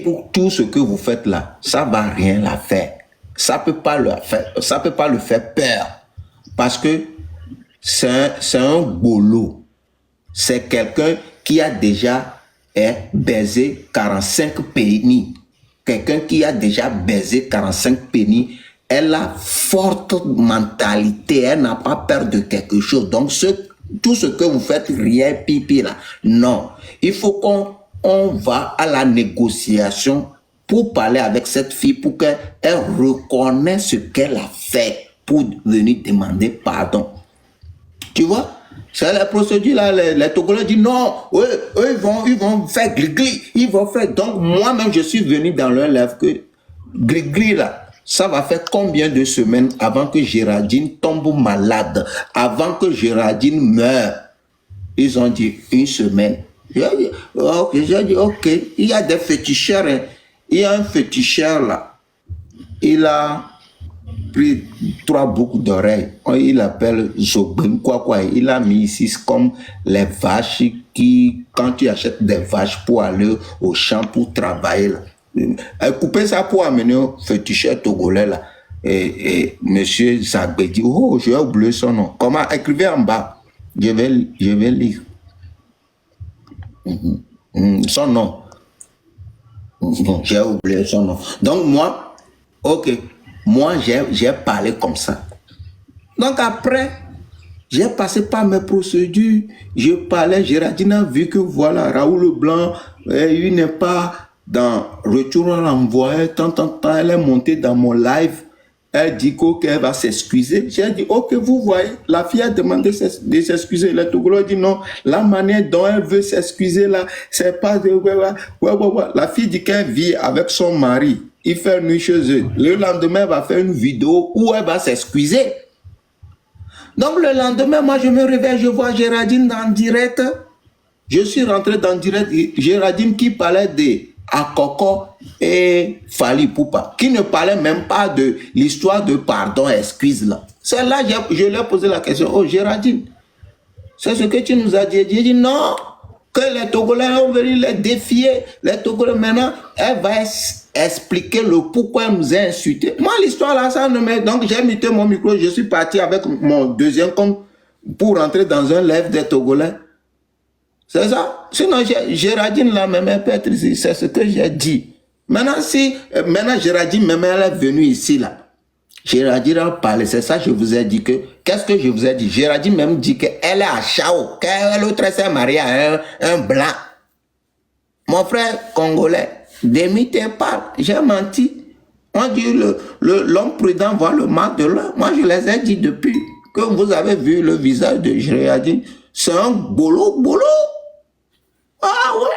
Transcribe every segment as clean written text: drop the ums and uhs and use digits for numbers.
Pour tout ce que vous faites là, ça va rien la faire. Ça peut pas le faire peur. Parce que c'est un boulot. C'est quelqu'un qui a déjà baisé 45 pénis. Quelqu'un qui a déjà baisé 45 pénis. Elle a forte mentalité. Elle n'a pas peur de quelque chose. Donc, tout ce que vous faites, rien pipi là. Non. Il faut qu'on va à la négociation pour parler avec cette fille, pour qu'elle reconnaisse ce qu'elle a fait pour venir demander pardon. Tu vois? C'est la procédure là, les Togolais disent non, eux ils vont faire gris-gris, ils vont faire. Donc moi-même je suis venu dans leur lèvre que gris-gris là, ça va faire combien de semaines avant que Géraldine tombe malade, avant que Géraldine meure? Ils ont dit 1 semaine. J'ai dit ok, il y a des féticheurs, hein. Il y a un féticheur là, il a pris 3 boucles d'oreilles, il appelle Zobin quoi, il a mis ici comme les vaches qui, quand tu achètes des vaches pour aller au champ pour travailler là, couper ça pour amener au féticheur togolais là, et monsieur Zagbe dit, oh j'ai oublié son nom, comment, écrivez en bas, je vais lire son nom. J'ai oublié son nom. Donc moi, ok, moi j'ai parlé comme ça. Donc après, j'ai passé par mes procédures, je parlais, Géraldine a vu que voilà, Raoul Leblanc, il n'est pas dans retour à l'envoi, tant, elle est montée dans mon live, elle dit qu'elle va s'excuser. J'ai dit, ok, vous voyez, la fille a demandé de s'excuser. Le Togolais dit non, la manière dont elle veut s'excuser là, c'est pas de... La fille dit qu'elle vit avec son mari, il fait nuit chez eux. Le lendemain, elle va faire une vidéo où elle va s'excuser. Donc le lendemain, moi je me réveille, je vois Géraldine en direct. Je suis rentré dans le direct, Géraldine qui parlait de Akoko et Fally Ipupa, qui ne parlait même pas de l'histoire de pardon, excuse là. C'est là que je lui ai posé la question, oh Géraldine, c'est ce que tu nous as dit. J'ai dit non, que les Togolais ont venu les défier. Les Togolais maintenant, elle va expliquer le pourquoi elle nous a insultés. Moi l'histoire là, ça ne me... Donc j'ai muté mon micro, je suis parti avec mon deuxième compte pour rentrer dans un live des Togolais. C'est ça. Sinon, Géraldine, là, même, elle peut être ici. C'est ce que j'ai dit. Maintenant, Géraldine, même, elle est venue ici, là. Géraldine a parlé. C'est ça que je vous ai dit que... Qu'est-ce que je vous ai dit? Géraldine même dit qu'elle est à Chao. Qu'elle l'autre s'est mariée à un blanc. Mon frère congolais, Demi te parle. J'ai menti. On dit l'homme prudent voit le mal de l'homme. Moi, je les ai dit depuis que vous avez vu le visage de Géraldine. C'est un boulot. Ah ouais,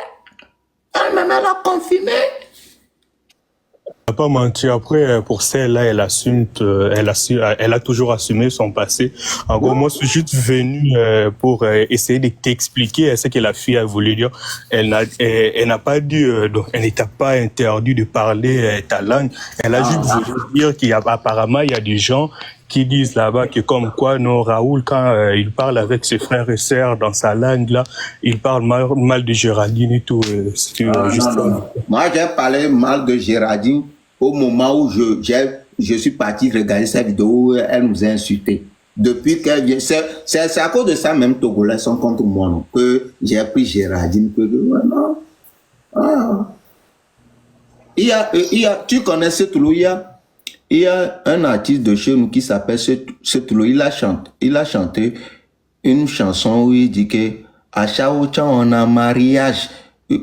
elle-même, elle a confirmé. Elle n'a pas menti. Après, pour celle-là, elle assume, elle a toujours assumé son passé. En gros, moi, je suis juste venu pour essayer de t'expliquer ce que la fille a voulu dire. Elle n'a pas dit, donc, elle n'était pas interdite de parler ta langue. Elle a juste voulu dire qu'apparemment, il y a des gens qui disent là-bas que comme quoi, non, Raoul, quand il parle avec ses frères et sœurs dans sa langue, là, il parle mal de Géraldine et tout. Non. Moi, j'ai parlé mal de Géraldine au moment où je suis parti regarder cette vidéo où elle nous a insultés. Depuis qu'elle vient, c'est à cause de ça même Togolais sont contre moi, non, que j'ai pris Géraldine. Non. Ah. Il y a, tu connais ce Toulou, il y a un artiste de chez nous qui s'appelle Toulou, il a chanté une chanson où il dit que à Chaouchan on a mariage.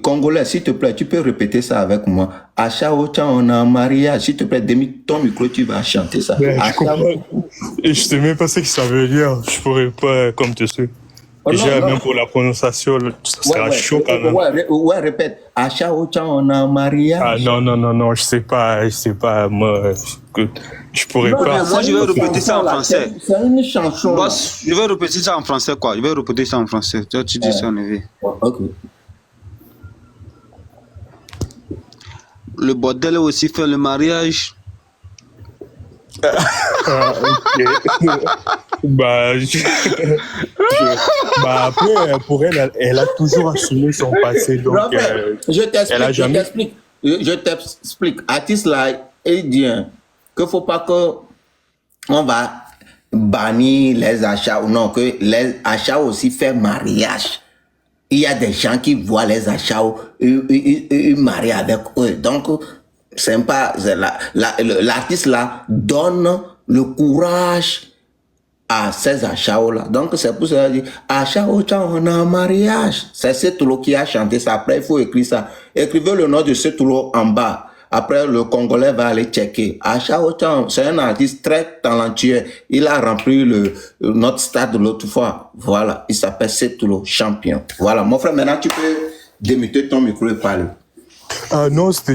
Congolais, s'il te plaît, tu peux répéter ça avec moi. À Chaouchan on a mariage. S'il te plaît, Demi, ton micro, tu vas chanter ça. Et je sais même pas ce que ça veut dire. Je pourrais pas, comme tu sais. Déjà, même pour la prononciation, ça sera chaud quand même. Ouais, répète. À Chaouchan on a mariage. Ah non, je sais pas, moi, je pourrais pas. Moi, je vais répéter ça en français. C'est une chanson. Moi, je vais répéter ça en français, quoi. Je vais répéter ça en français. Toi, tu dis ça en anglais. Ok. Le bordel aussi fait le mariage. Ok. Bah, bah après, pour elle, elle a toujours assumé son passé. Donc, Robert, elle a jamais. je t'explique. Artiste là, il dit hein, qu'il ne faut pas que on va bannir les achats ou non, que les achats aussi fait mariage. Il y a des gens qui voient les achats, ils marient avec eux. Donc, c'est pas, l'artiste là donne le courage à ces achats-là. Donc, c'est pour ça qu'il dit, achat on a un mariage. C'est Setoulo qui a chanté ça. Après, il faut écrire ça. Écrivez le nom de Setoulo en bas. Après, le Congolais va aller checker. Achat Ochan, c'est un artiste très talentueux. Il a rempli notre stade l'autre fois. Voilà. Il s'appelle Setoulo, champion. Voilà. Mon frère, maintenant, tu peux démuter ton micro et parler. Ah non, c'était